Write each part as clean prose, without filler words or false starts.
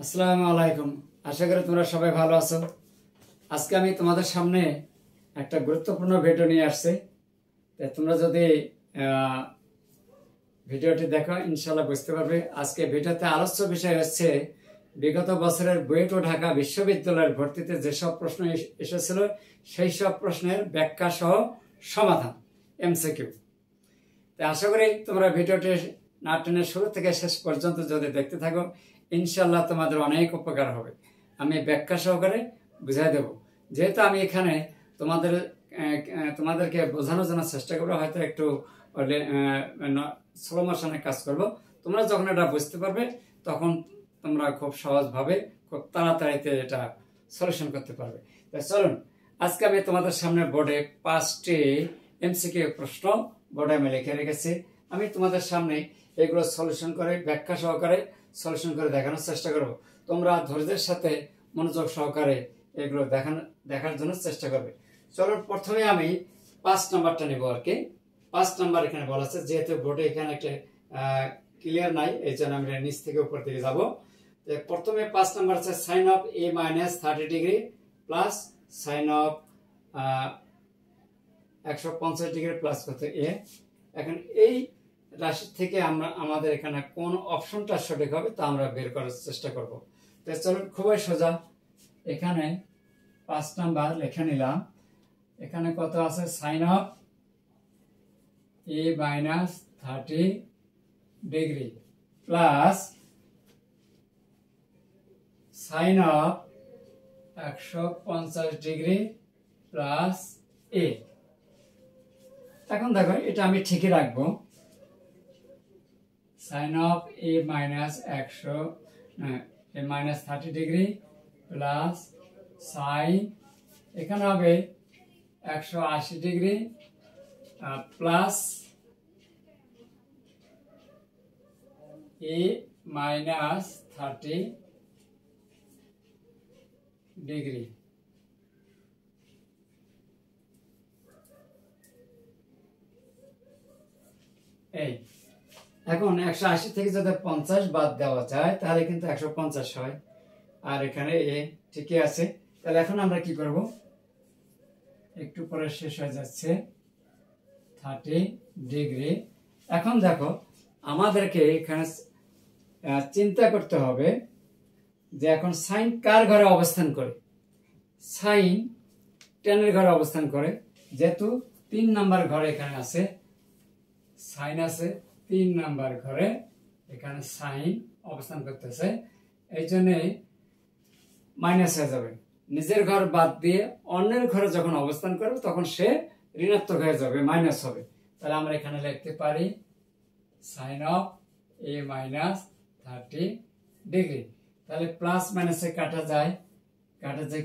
আসসালামু আলাইকুম। আশা করি তোমরা সবাই ভালো আছো। আজকে আমি তোমাদের সামনে একটা গুরুত্বপূর্ণ ভিডিও নিয়ে আসছি। তোমরা যদি ভিডিওটি দেখো ইনশাআল্লাহ বুঝতে পারবে। আজকে ভিডিওতে আলোচ্য বিষয় হচ্ছে বিগত বছরের বুয়েট ও ঢাকা বিশ্ববিদ্যালয়ের ভর্তিতে যেসব প্রশ্ন এসেছিল সেই সব প্রশ্নের ব্যাখ্যা সহ সমাধান, এমসিকিউ। আশা করি তোমরা ভিডিওটি না টেনে শুরু থেকে শেষ পর্যন্ত যদি দেখতে থাকো ইনশাল্লাহ তোমাদের অনেক উপকার হবে। আমি ব্যাখ্যা সহকারে বুঝাই দেব। যেহেতু আমি এখানে তোমাদেরকে বোঝানোর জন্য চেষ্টা করবো, হয়তো একটু স্লো মোশনে কাজ করবো। তোমরা যখন এটা বুঝতে পারবে তখন তোমরা খুব সহজভাবে খুব তাড়াতাড়িতে এটা সলিউশন করতে পারবে। তাই চলুন, আজকে আমি তোমাদের সামনে বোর্ডে 5টি এমসিকিউ প্রশ্ন বোর্ডে আমি লিখে রেখেছি। আমি তোমাদের সামনে এগুলো সলিউশন করে ব্যাখ্যা সহকারে সলিউশন করে দেখানোর চেষ্টা করব। তোমরা ধৈর্যের সাথে মনোযোগ সহকারে এগুলো দেখার জন্য চেষ্টা করবে। চলো, প্রথমে আমি 5 নাম্বারটা নেব আর কি। 5 নাম্বার এখানে বলা আছে, যেহেতু বোর্ডে এখানে একটা ক্লিয়ার নাই এই জন্য আমি নিচ থেকে উপর দিকে যাব। প্রথমে 5 নাম্বার আছে sine of a - 30 degree plus sine of 150 degree plus কত a। এখন এই রাশি থেকে আমাদের এখানে কোন অপশনটা সঠিক হবে তা আমরা বের করার চেষ্টা করব। তো চলুন, খুবই সোজা। এখানে 5 নাম্বার লিখে নিলাম। এখানে কত আছে, sine of a - 30 degree plus sine of 150 degree plus a। এখন দেখো, এটা আমি ঠিকই রাখবো। Sine of a - 30 degree plus sine এখানে হবে 180 ডিগ্রি প্লাস a - 30 ডিগ্রি। এই এখন 180 থেকে যদি 50 বাদ দেওয়া যায় তাহলে কিন্তু 150 হয়, আর এখানে এ ঠিকই আছে। তাহলে এখন আমরা কি করব, একটু পরে শেষ হয়ে যাচ্ছে 30 ডিগ্রি। এখন দেখো, আমাদেরকে এখানে চিন্তা করতে হবে যে এখন সাইন কার ঘরে অবস্থান করে। সাইন 10 এর ঘরে অবস্থান করে, যেহেতু 3 নাম্বার ঘরে এখানে আছে, সাইন আছে 3 নাম্বার ঘরে, এখানে সাইন অবস্থান করতেছে, এই জন্যে মাইনাস হয়ে যাবে। নিজের ঘর বাদ দিয়ে অন্যের ঘরে যখন অবস্থান করবে তখন সে ঋণাত্মক হয়ে যাবে, মাইনাস হবে। তাহলে আমরা এখানে লিখতে পারি সাইন অফ a - 30 ডিগ্রি। তাহলে প্লাস মাইনাসে কাটা যায়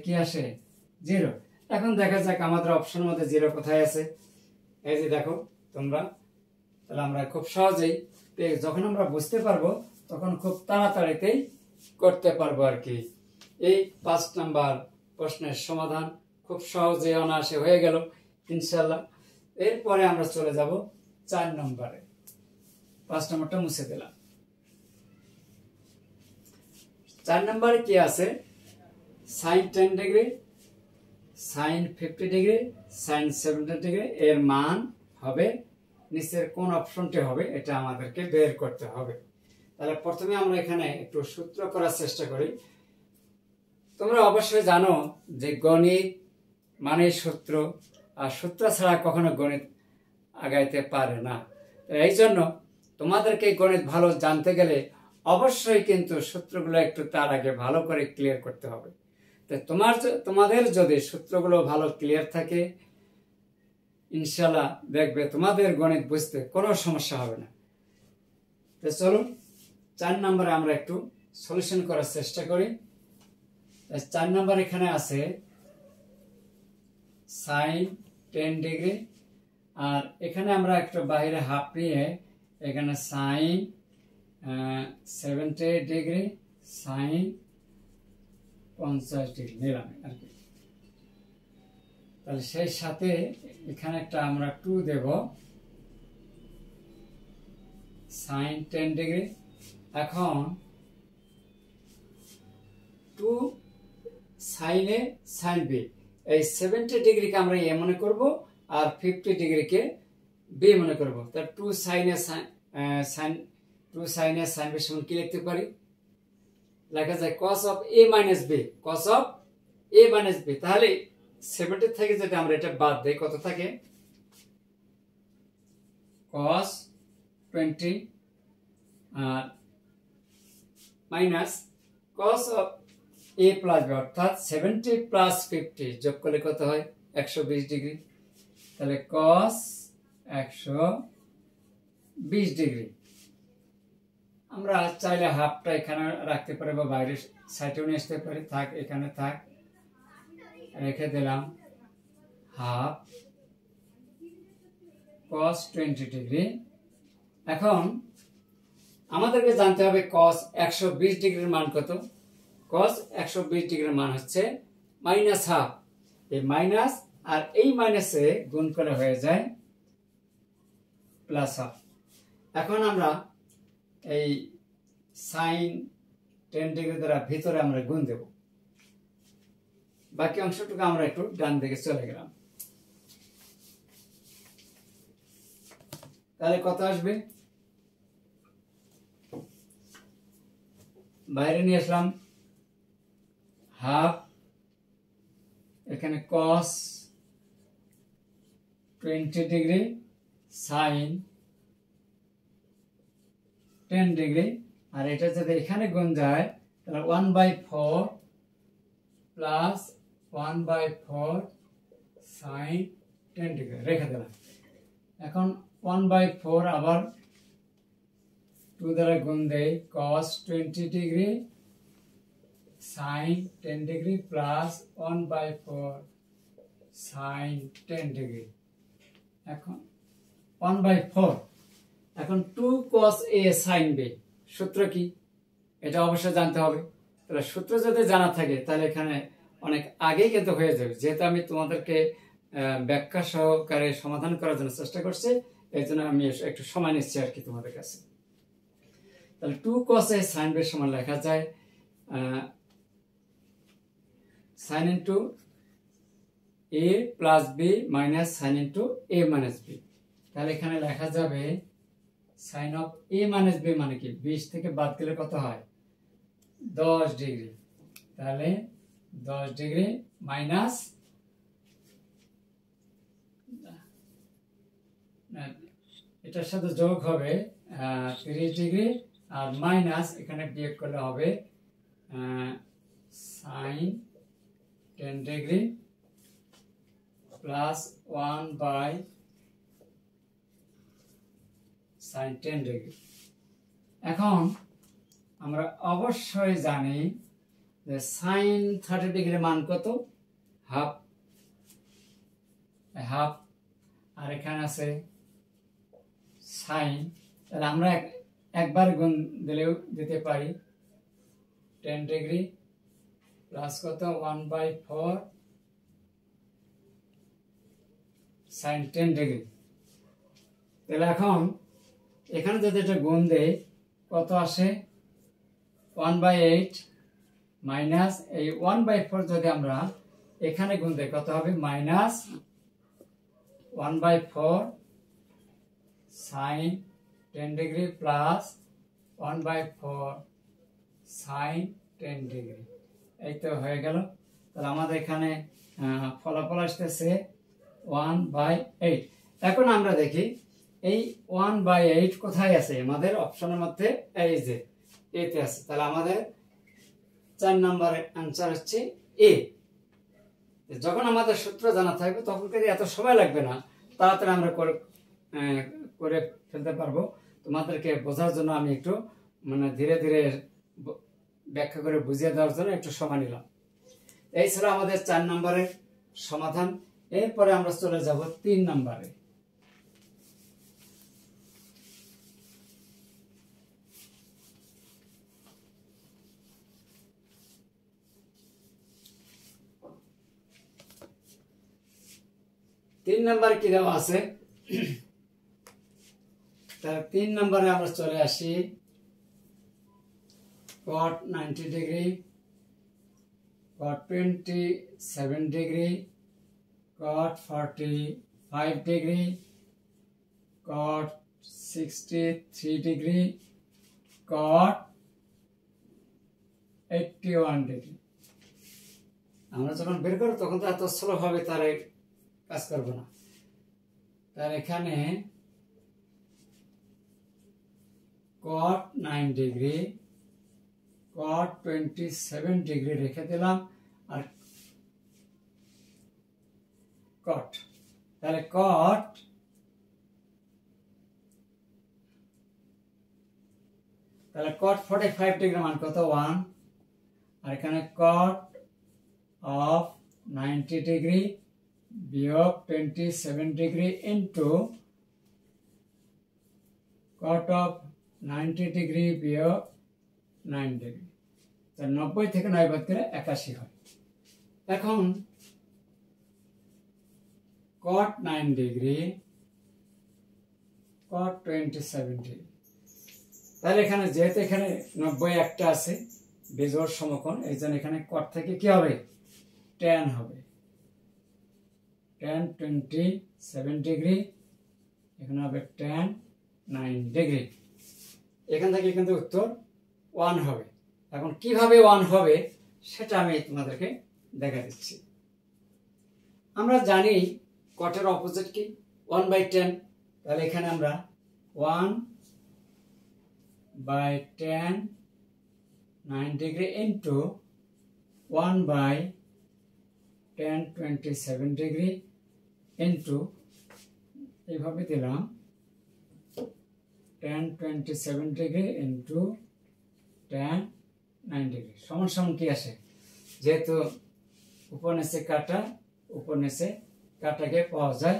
কি আসে, 0। এখন দেখা যাক আমাদের অপশনের মধ্যে 0 কোথায় আছে। এই যে দেখো তোমরা, তাহলে আমরা খুব সহজেই যখন আমরা বুঝতে পারবো তখন খুব তাড়াতাড়িতেই করতে পারবো আর কি। এই 5 নাম্বার প্রশ্নের সমাধান খুব সহজে অনায়াসে হয়ে গেল ইনশাল্লাহ। এরপরে আমরা চলে যাব 4 নম্বরে। 5 নম্বরটা মুছে দিলাম। 4 নম্বরে কি আছে, sine 10 degree, sine 50 degree, sine 70 degree এর মান হবে নিচের কোন অপশনটি হবে, এটা আমাদেরকে বের করতে হবে। তাহলে প্রথমে আমরা এখানে একটু সূত্র করার চেষ্টা করি। তোমরা অবশ্যই জানো যে গণিত মানে সূত্র, আর সূত্র ছাড়া কখনো গণিত আগাইতে পারে না। এই জন্য তোমাদেরকে গণিত ভালো জানতে গেলে অবশ্যই কিন্তু সূত্রগুলো একটু তার আগে ভালো করে ক্লিয়ার করতে হবে। তো তোমাদের যদি সূত্রগুলো ভালো ক্লিয়ার থাকে ইনশাল্লাহ দেখবে তোমাদের গণিত বুঝতে কোনো সমস্যা হবে না। তো চলুন 4 নম্বরে আমরা একটু সলিউশন করার চেষ্টা করি। 4 নম্বর এখানে আছে সাইন 10 ডিগ্রি, আর এখানে আমরা একটু বাইরে হাফ নিয়ে এখানে সাইন 70 ডিগ্রি, সাইন 50 ডিগ্রি নিলাম আর কি। তাহলে সেই সাথে এখানে একটা আমরা 2 দেব, সাইন 10 ডিগ্রি। এখন সাইন এ সাইন বি। এই 70 ডিগ্রিকে আমরা এ মনে করব আর 50 ডিগ্রিকে বি মনে করব। তা 2 সাইন এ সাইন বি সমান কি লিখতে পারি? লেখা যায় cos of a minus b, cos of a minus b। তাহলে 70 থেকে যদি আমরা এটা বাদ দেই কত থাকে? cos 20 আর minus cos of a plus b, অর্থাৎ 70 প্লাস 50 যোগ করলে কত হয়? 120 ডিগ্রি। তাহলে cos 120 ডিগ্রি। আমরা চাইলে হাফটা এখানে রাখতে পারি বা বাইরের সাইডেও নিয়ে আসতে পারি। থাক, এখানে থাক, রেখে দিলাম হাফ cos 20 ডিগ্রি। এখন আমাদেরকে জানতে হবে cos 120 ডিগ্রির মান কত? cos 120 ডিগ্রির মান হচ্ছে মাইনাস হাফ। এই মাইনাস আর এই মাইনাসে গুণ করে হয়ে যায় প্লাস হাফ। এখন আমরা এই সাইন 10 ডিগ্রি দ্বারা ভিতরে আমরা গুণ দেব। বাকি অংশটুকু আমরা একটু ডান দিকে চলে গেলাম। তাহলে কত আসবে? বাইরে নিয়ে আসলাম হাফ, এখানে cos 20 ডিগ্রি সাইন 10 ডিগ্রি, আর এটা যদি এখানে গুণ যায় তাহলে 1/4 প্লাস 1/4 সাইন 10 ডিগ্রি রেখে দিলাম। এখন 1/4 আবার 2 দ্বারা গুণ দেই, cos 20 degree sine 10 degree plus 1/4 sine 10 degree. এখন 1/4, এখন 2 cos a sin b। সূত্র কি? এটা অবশ্যই জানতে হবে। তাহলে সূত্র যদি জানা থাকে তাহলে এখানে অনেক আগেই কিন্তু হয়ে যাবে। যেহেতু আমি তোমাদেরকে ব্যাখ্যা সহকারে সমাধান করার জন্য চেষ্টা করছি, এই জন্য আমি একটু সময় নিচ্ছি আর কি তোমাদের কাছে। তাহলে 2 cos a sin b সমান লেখা যায় sin into a plus b minus sin into a minus b। তাহলে এখানে লেখা যাবে sin of a minus b মানে কি? 20 থেকে বাদ গেলে কত হয়? 10 ডিগ্রি। তাহলে 10 ডিগ্রি মাইনাস এটার সাথে যোগ হবে 30 ডিগ্রি, আর মাইনাস এখানে বিয়োগ করলে হবে sin 10 degree plus 1 sin 10 degree. এখন আমরা অবশ্যই জানি যে sin 30 ডিগ্রির মান কত? হাফ। হাফ আর এখানে আছে সাইন। তাহলে আমরা একবার গুণ দিলেও দিতে পারি 10 ডিগ্রি প্লাস কত? 1/4 sin 10 ডিগ্রি। তাহলে এখন এখানে যদি এটা গুণ দেই কত আসে? 1/8 মাইনাস এই 1/4 যদি আমরা এখানে গুণ দেই কত হবে? Minus 1/4 sin 10 degree plus 1/4 sin 10 degree. এই তো হয়ে গেল। তাহলে আমাদের এখানে ফলাফল আসতেছে 1/8। এখন আমরা দেখি এই 1/8 কোথায় আছে? আমাদের অপশনের মধ্যে এই যে এতে আছে। তাহলে আমাদের 4 নম্বরের आंसर হচ্ছে এ। যখন আমাদের সূত্র জানা থাকবে তখন কিন্তু এত সময় লাগবে না, তাড়াতাড়ি আমরা করে ফেলতে পারবো। তোমাদেরকে বোঝার জন্য আমি একটু ধীরে ধীরে ব্যাখ্যা করে বুঝিয়ে দেওয়ার জন্য একটু সময় নিলাম। এই ছিল আমাদের 4 নম্বরের সমাধান। এরপরে আমরা চলে যাব 3 নম্বরে। তিন নম্বর কি দেওয়া আছে? তাহলে 3 নম্বরে আমরা চলে আসি cot 90 degree cot 27 degree, cot 45 degree, cot 63 degree, cot 81 degree। আমরা যখন বের করব তখন তো এত স্লো হবে তার কাজ করব না। তার এখানে cot 9 degree, cot 27 degree রেখে দিলাম, আর cot, তাহলে cot তাহলে cot 45 ডিগ্রি মান কত 1, আর এখানে cot of 90 ডিগ্রি বিয়োগ 27 degree into cot of 90 degree বিয়োগ 9 ডিগ্রি, 90 থেকে 9 বাদ দিলে 81 হয়। এখন cot 9 ডিগ্রি, cot 27 ডিগ্রি, তাহলে এখানে যেহেতু এখানে 90 একটা আছে বেজোড় সমকোণ, এই জন্য এখানে cot থেকে কি হবে tan হবে, tan 27 ডিগ্রি, এখানে হবে tan 9 ডিগ্রি। এখান থেকে কিন্তু উত্তর 1 হবে। এখন কিভাবে 1 হবে সেটা আমি তোমাদেরকে দেখা দিচ্ছি। আমরা জানি কটের অপোজিট কি 1/10, তাহলে এখানে আমরা 1/10 9 ডিগ্রি ইনটু 1/10 27 ডিগ্রি ইনটু এইভাবে দিলাম tan 27 degree into tan 9 degree সমান সমান কি আসে, যেহেতু উপর নিচে কাটা, উপর নিচে কাটাকে পাওয়া যায়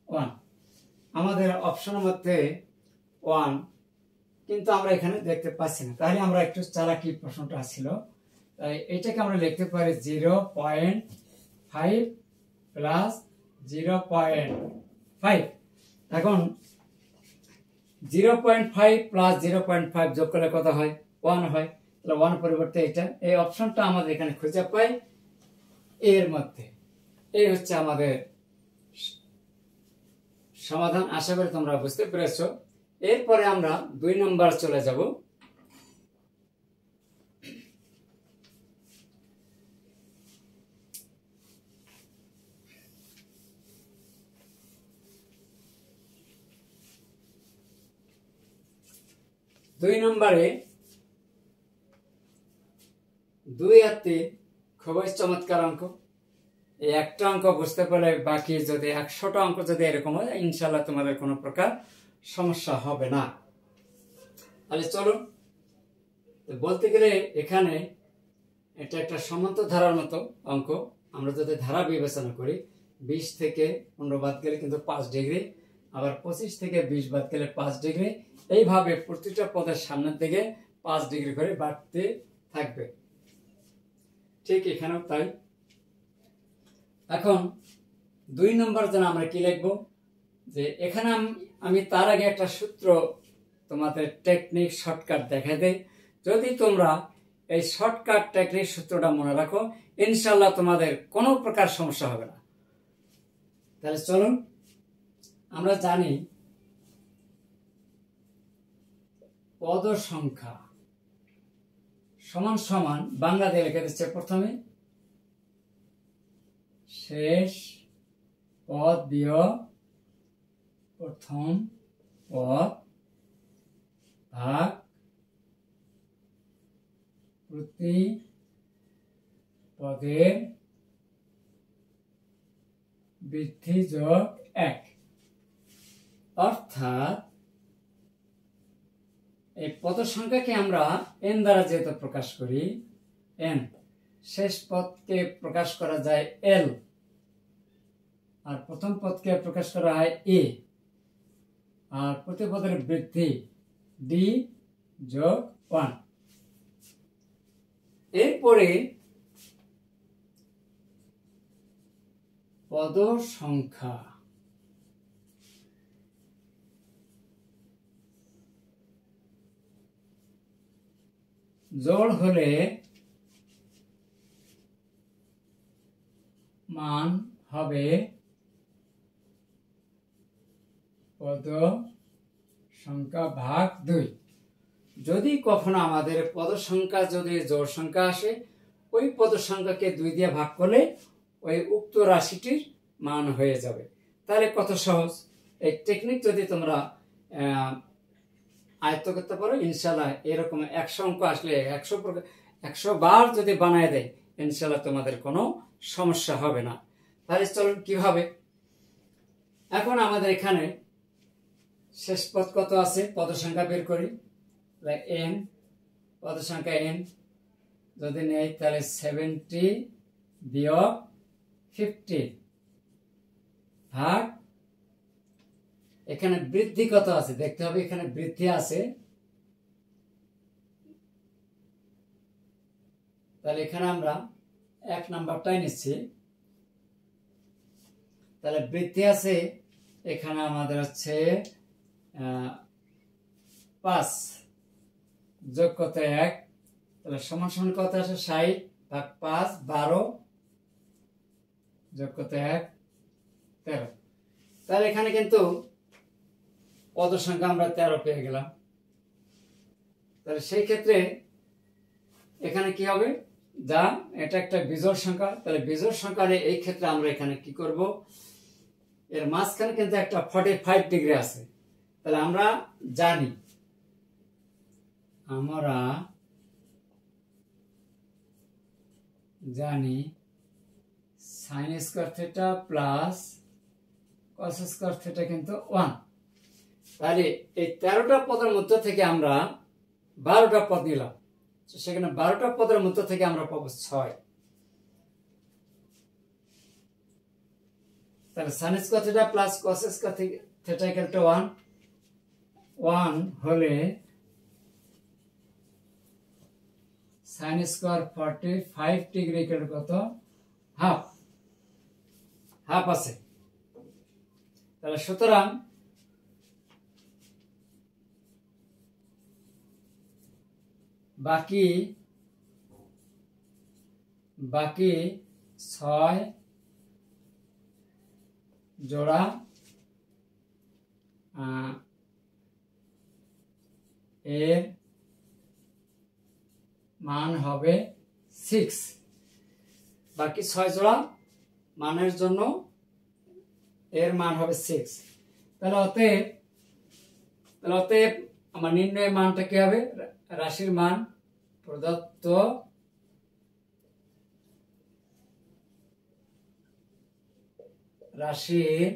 1। আমাদের অপশনের মধ্যে 1 কিন্তু আমরা এখানে দেখতে পাচ্ছি না, তাহলে আমরা একটু চালাকি প্রশ্নটা ছিল, তাই এটাকে আমরা লিখতে পারি 0.5 প্লাস 0.5। এখন 0.5 প্লাস 0.5 যোগ করলে কত হয় 1 হয়, তাহলে 1 পরিবর্তে এটা, এই অপশনটা আমাদের এখানে খুঁজে পাই এর মধ্যে। এই হচ্ছে আমাদের সমাধান। আশা করি তোমরা বুঝতে পেরেছো। এরপরে আমরা 2 নম্বর চলে যাব। দুই নম্বরে 2 আর 3 খুবই চমৎকার অঙ্ক। এই একটা অঙ্ক বুঝতে পারলে বাকি যদি 100টা অঙ্ক যদি এরকম হয় ইনশাল্লাহ তোমাদের কোনো প্রকার সমস্যা হবে না। তাহলে চলো, বলতে গেলে এখানে এটা একটা সমান্তর ধারার মতো অঙ্ক। আমরা যদি ধারা বিবেচনা করি 20 থেকে 15 বাদ গেলে কিন্তু 5 ডিগ্রি, আবার 25 থেকে 20 বাদ গেলে 5 ডিগ্রি, এইভাবে প্রতিটা পদের সামনের দিকে 5 ডিগ্রি করে বাড়তে থাকবে। ঠিক এখানেও তাই। এখন 2 নম্বর জন্য আমরা কি লিখবো, যে এখানে আমি তার আগে একটা সূত্র তোমাদের টেকনিক শর্টকাট দেখা দেই। যদি তোমরা এই শর্টকাট টেকনিক সূত্রটা মনে রাখো ইনশাল্লাহ তোমাদের কোনো প্রকার সমস্যা হবে না। তাহলে চলুন, আমরা জানি পদ সংখ্যা সমান সমান বাংলা দিয়ে লিখে দিচ্ছে প্রথমে শেষ পদ বিয়োগ প্রথম পদ ভাগ প্রতি পদের বৃদ্ধি যোগ 1। অর্থাৎ এই পদ সংখ্যাকে আমরা n দ্বারা যেহেতু প্রকাশ করি, n শেষ পদকে প্রকাশ করা যায় l, আর প্রথম পদকে প্রকাশ করা হয় a, আর প্রতি পদের বৃদ্ধি d যোগ 1। এরপরে পদ সংখ্যা জোড় হলে মান হবে পদ সংখ্যা ভাগ 2। যদি কখনো আমাদের পদ সংখ্যা যদি জোড় সংখ্যা আসে, ওই পদ সংখ্যাকে 2 দিয়ে ভাগ করলে ওই উক্ত রাশিটির মান হয়ে যাবে। তাহলে কত সহজ! এই টেকনিক যদি তোমরা আয়ত্ত করতে পারো, ইনশাল্লাহ এরকম 100 অঙ্ক আসলে 100 বার যদি বানায় দেয়, ইনশাল্লাহ তোমাদের কোনো সমস্যা হবে না। তাহলে চলুন কিভাবে। এখন আমাদের এখানে শেষ পদ কত আছে, পদ সংখ্যা বের করি। n, পদ সংখ্যা n যদি নেই, তাহলে 70 বিয়োগ 50 ভাগ, এখানে বৃদ্ধি কত আছে দেখতে হবে, এখানে বৃদ্ধি আছে, তাহলে এখানে আমরা 1 নাম্বারটাই নিচ্ছি। তাহলে বৃদ্ধি আছে, এখানে আমাদের হচ্ছে 5 যোগ কত 1, তাহলে সমান সমান কত আছে 60 ভাগ 5 12 যোগ কত 1 13। তাহলে এখানে কিন্তু পদ সংখ্যা আমরা 13 পেয়ে গেলাম। তাহলে সেই ক্ষেত্রে এখানে কি হবে, যা এটা একটা বিজোড় সংখ্যা, তাহলে বিজোড় সংখ্যার এই ক্ষেত্রে আমরা এখানে কি করব, এর মাঝখানে কিন্তু একটা 45 ডিগ্রি আছে। তাহলে আমরা জানি sine square theta plus cos square theta কিন্তু 1। তাহলে এই 13টা পদের মধ্যে থেকে আমরা 12টা পদ নিলাম, সেখানে 12টা পদের মধ্যে থেকে আমরা পাবো 6। তাহলে sine square theta plus cos square theta equal to 1 হলে সাইন স্কয়ার 45 ডিগ্রি ইকুয়াল কত, হাফ আছে। তাহলে সুতরাং বাকি 6 জোড়া এর মান হবে 6। বাকি 6 জোড়া মানের জন্য এর মান হবে 6। তাহলে অতএব আমার নির্ণয় মানটা কি হবে, রাশির মান প্রদত্ত রাশির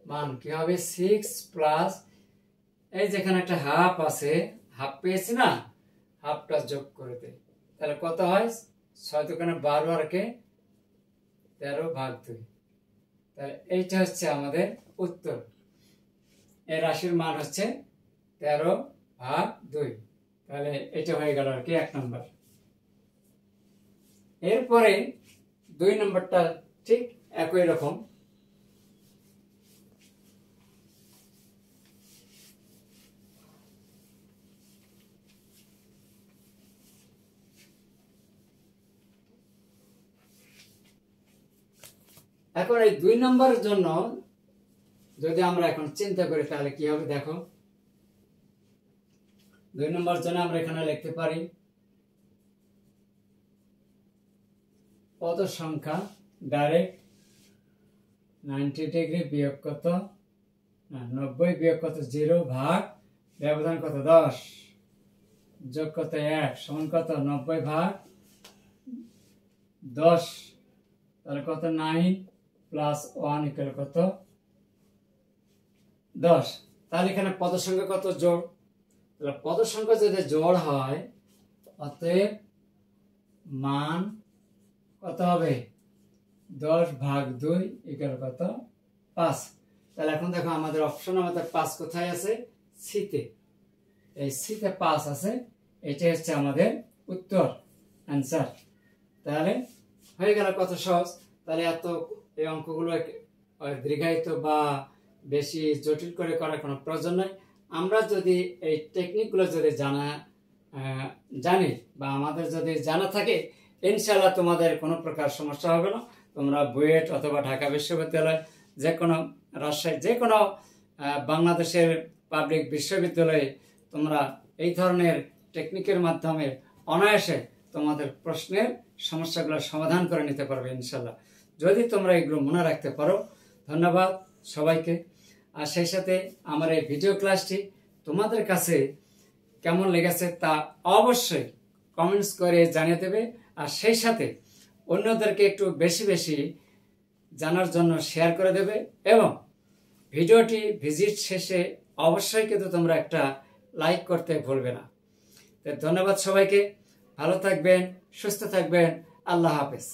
মান কি হবে 6 প্লাস এই যেখানে একটা হাফ আছে, হাফ পেয়েছি না, হাফটা যোগ করে দেয়। তাহলে কত হয়, 6 দোকানে 12 আর কে 13 ভাগ 2। তাহলে এইটা হচ্ছে আমাদের উত্তর। এই রাশির মান হচ্ছে 13 ভাগ 2। তাহলে এটা হয়ে গেল আর কি 1 নম্বর। এরপরে 2 নম্বরটা ঠিক একই রকম। এখন এই 2 নম্বরের জন্য যদি আমরা এখন চিন্তা করি, তাহলে কি হবে দেখো। 2 নম্বর জন্য আমরা এখানে লিখতে পারি পদ সংখ্যা ডাইরেক্ট 90 ডিগ্রি বিয়োগ কত, 90 বিয়োগ কত 0 ভাগ ব্যবধান কত 10 যোগ কত 1 সমান কত 90 ভাগ 10। তাহলে কত 9 প্লাস 1 ইকুয়াল কত 10। তাহলে এখানে পদ সংখ্যা কত জোড়, তাহলে পদ সংখ্যা যদি জোড় হয়, অতএব মান কত হবে 10 ভাগ 2 ইকুয়াল কত 5। তাহলে এখন দেখো আমাদের অপশন আমাদের 5 কোথায় আছে, সিতে। এই সিতে 5 আছে, এটাই হচ্ছে আমাদের উত্তর, অ্যান্সার। তাহলে হয়ে গেল কত সহজ। তাহলে এত এই অঙ্কগুলো দীর্ঘায়িত বা বেশি জটিল করে করার কোনো প্রয়োজন নাই। আমরা যদি এই টেকনিকগুলো যদি জানি বা আমাদের যদি জানা থাকে, ইনশাআল্লাহ তোমাদের কোনো প্রকার সমস্যা হবে না। তোমরা বুয়েট অথবা ঢাকা বিশ্ববিদ্যালয়, যে কোনো রাজশাহী, যে কোনো বাংলাদেশের পাবলিক বিশ্ববিদ্যালয়ে তোমরা এই ধরনের টেকনিকের মাধ্যমে অনায়াসে তোমাদের প্রশ্নের সমস্যাগুলো সমাধান করে নিতে পারবে ইনশাল্লাহ, যদি তোমরা এগুলো মনে রাখতে পারো। ধন্যবাদ সবাইকে। আর সেই সাথে আমার এই ভিডিও ক্লাসটি তোমাদের কাছে কেমন লেগেছে তা অবশ্যই কমেন্টস করে জানিয়ে দেবে। আর সেই সাথে অন্যদেরকে একটু বেশি বেশি জানার জন্য শেয়ার করে দেবে, এবং ভিডিওটি ভিজিট শেষে অবশ্যই কিন্তু তোমরা একটা লাইক করতে ভুলবে না। তো ধন্যবাদ সবাইকে, ভালো থাকবেন, সুস্থ থাকবেন, আল্লাহ হাফেজ।